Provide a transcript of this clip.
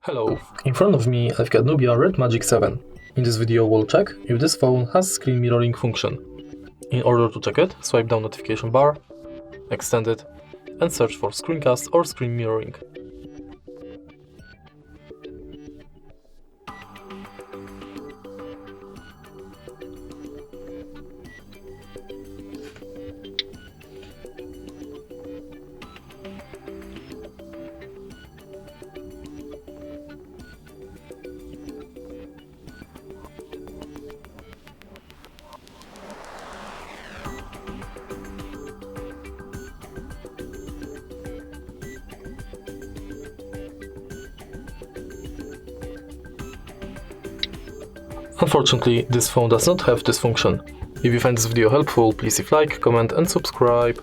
Hello, in front of me I've got Nubia Red Magic 7. In this video we'll check if this phone has screen mirroring function. In order to check it, swipe down notification bar, extend it, and search for screencast or screen mirroring. Unfortunately, this phone does not have this function. If you find this video helpful, please leave a like, comment and subscribe.